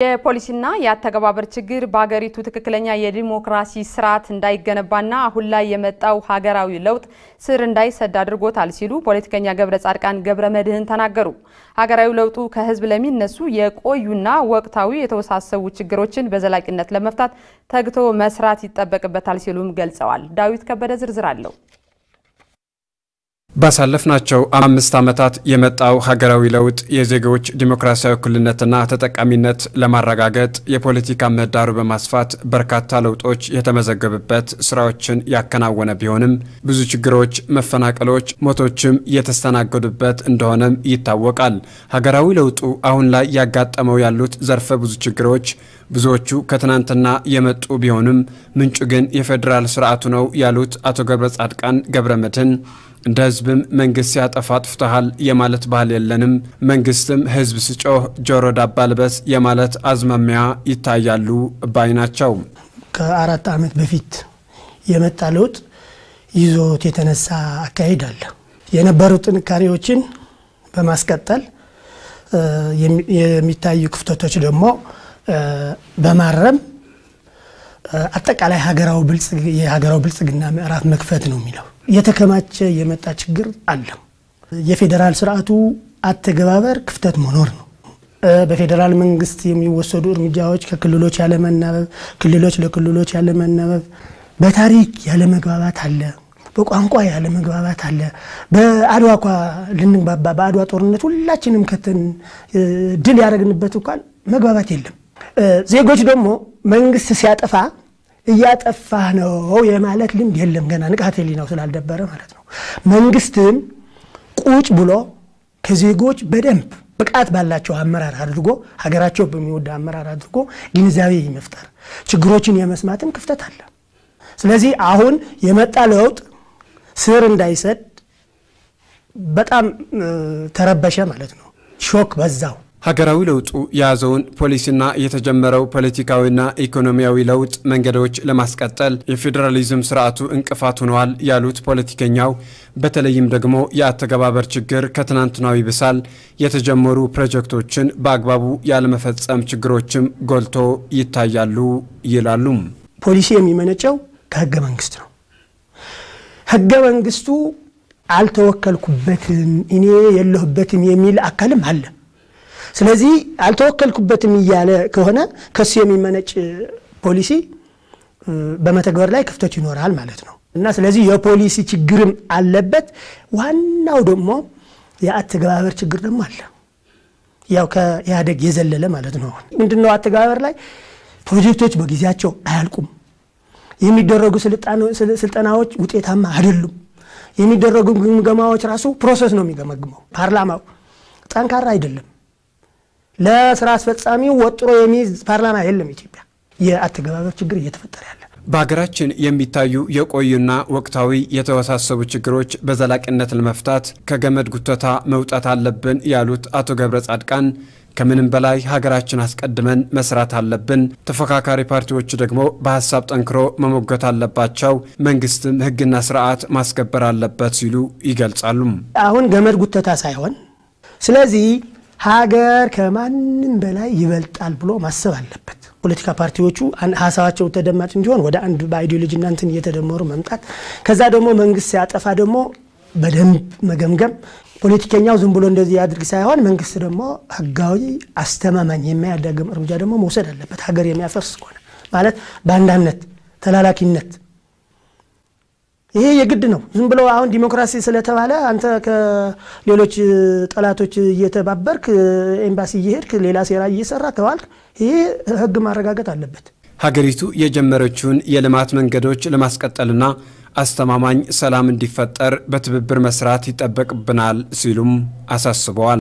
የፖሊሲና ያተገባበር ችግር በአገሪቱ ትክክለኛ የዲሞክራሲ ስርዓት እንዳይገነባና አሁን ላይ የመጣው ሀገራዊ ለውጥ ስር እንዳይሰድ አድርጎታል ሲሉ ፖለቲከኛ ገብረጻድቃን ገብረመድህን ተናገሩ። ሀገራዊ ለውጡ ከህዝብ ለሚነሱ የቆዩና ወቅታዊ የተወሳሰቡ ችግሮችን በዘላቂነት ለመፍታት ተግቶ መስራት ይጠበቅበታል ሲሉም ገልጸዋል። ዳዊት ከበደ ዝርዝር አለው። ባሳለፍናቸው 5 ዓመታት የመጣው ሀገራዊ ለውጥ የዜጎች ዲሞክራሲያዊ እኩልነትና ተጠቃሚነት ለማረጋገጥ የፖለቲካ ምህዳሩ በማስፋት በርካታ ለውጦች የተመዘገቡበት ስራዎችን ያከናወነ ቢሆንም ብዙ ችግሮች፣ መፈናቀሎች፣ ሞቶችም የተስተናገዱበት እንደሆነም ይታወቃል። ሀገራዊ ለውጡ አሁን ላይ ያጋጠመው ያሉት ዘርፈ ብዙ ችግሮች ብዙዎቹ ከትናንትና የመጡ ቢሆንም ምንጩ ግን የፌደራል ስርዓቱ ነው ያሉት አቶ ገብረጻድቃን ገብረመድህን እንደ ህዝብም መንግስት ያጠፋ አጥፍተሃል የማለት ባህል የለንም፣ መንግስትም ህዝብ ሲጮህ ጆሮ ዳባ ልበስ የማለት አዝማሚያ ይታያሉ ባይ ናቸው። ከ4 ዓመት በፊት የመጣ ለውጥ ይዞት የተነሳ አካሄድ አለ። የነበሩ ጥንካሬዎችን በማስቀጠል የሚታዩ ክፍተቶች ደግሞ በማረም አጠቃላይ ሀገራዊ ብልጽግና ምዕራፍ መክፈት ነው የሚለው። የተከማቸ የመጣ ችግር አለ። የፌደራል ስርዓቱ አተገባበር ክፍተት መኖር ነው። በፌደራል መንግስት የሚወሰዱ እርምጃዎች ከክልሎች ያለ መናበብ፣ ክልሎች ለክልሎች ያለ መናበብ፣ በታሪክ ያለ መግባባት አለ፣ በቋንቋ ያለ መግባባት አለ። በአድዋ ልንግባባ በአድዋ ጦርነት ሁላችንም ከተን ድል ያደረግንበት እንኳን መግባባት የለም። ዜጎች ደግሞ መንግስት ሲያጠፋ እያጠፋ ነው የማለት ልምድ የለም። ገና ንቃተ ህሊናው ስላልደበረ ማለት ነው። መንግስትም ቁጭ ብሎ ከዜጎች በደንብ ብቃት ባላቸው አመራር አድርጎ ሀገራቸው በሚወዳ አመራር አድርጎ ግንዛቤ ይመፍጠር፣ ችግሮችን የመስማትም ክፍተት አለ። ስለዚህ አሁን የመጣ ለውጥ ስር እንዳይሰድ በጣም ተረበሸ ማለት ነው። ሾክ በዛው። ሀገራዊ ለውጡ ያዘውን ፖሊሲና የተጀመረው ፖለቲካዊና ኢኮኖሚያዊ ለውጥ መንገዶች ለማስቀጠል የፌደራሊዝም ስርዓቱ እንቅፋት ሆኗል ያሉት ፖለቲከኛው በተለይም ደግሞ የአተገባበር ችግር ከትናንትናው ይብሳል፣ የተጀመሩ ፕሮጀክቶችን በአግባቡ ያለመፈጸም ችግሮችም ጎልቶ ይታያሉ ይላሉ። ፖሊሲ የሚመነጨው ከህገ መንግስት ነው። ህገ መንግስቱ አልተወከልኩበትም እኔ የለሁበትም የሚል አካልም አለ። ስለዚህ አልተወከልኩበትም ይያለ ከሆነ ከሱ የሚመነጭ ፖሊሲ በመተግበር ላይ ክፍተት ይኖራል ማለት ነው። እና ስለዚህ የፖሊሲ ችግርም አለበት። ዋናው ደግሞ የአተገባበር ችግር ደግሞ አለ። ያው ከኢህአዴግ የዘለለ ማለት ነው። ምንድነው አተገባበር ላይ ፕሮጀክቶች በጊዜያቸው አያልቁም። የሚደረጉ ስልጠናዎች ውጤታማ አይደሉም። የሚደረጉ ግምገማዎች ራሱ ፕሮሰስ ነው የሚገመግመው። ፓርላማው ጠንካራ አይደለም። ለስራ አስፈጻሚው ወጥሮ የሚዝ ፓርላማ የለም። ኢትዮጵያ የአተገባበር ችግር እየተፈጠረ ያለ። በሀገራችን የሚታዩ የቆዩና ወቅታዊ የተወሳሰቡ ችግሮች በዘላቂነት ለመፍታት ከገመድ ጉተታ መውጣት አለብን ያሉት አቶ ገብረጻድቃን ከምንም በላይ ሀገራችን አስቀድመን መስራት አለብን፣ ተፎካካሪ ፓርቲዎች ደግሞ በሐሳብ ጠንክሮ መሞገት አለባቸው፣ መንግስትም ህግና ስርዓት ማስከበር አለበት ሲሉ ይገልጻሉ። አሁን ገመድ ጉተታ ሳይሆን ስለዚህ ሀገር ከማንም በላይ ይበልጣል ብሎ ማሰብ አለበት። ፖለቲካ ፓርቲዎቹ ሐሳባቸው ተደማጭ እንዲሆን ወደ አንድ በአይዲዮሎጂና እንትን እየተደመሩ መምጣት፣ ከዛ ደግሞ መንግስት ሲያጠፋ ደግሞ በደንብ መገምገም፣ ፖለቲከኛው ዝም ብሎ እንደዚህ ያድርግ ሳይሆን መንግስት ደግሞ ህጋዊ አስተማማኝ የሚያደርግም እርምጃ ደግሞ መውሰድ አለበት። ሀገር የሚያፈርስ ከሆነ ማለት ባንዳነት፣ ተላላኪነት ይሄ የግድ ነው። ዝም ብሎ አሁን ዲሞክራሲ ስለተባለ አንተ ከሌሎች ጠላቶች እየተባበርክ ኤምባሲ እየሄድክ ሌላ ሴራ እየሰራ ከዋልክ ይሄ ህግ ማረጋገጥ አለበት። ሀገሪቱ የጀመረችውን የልማት መንገዶች ለማስቀጠልና አስተማማኝ ሰላም እንዲፈጠር በትብብር መስራት ይጠበቅብናል ሲሉም አሳስበዋል።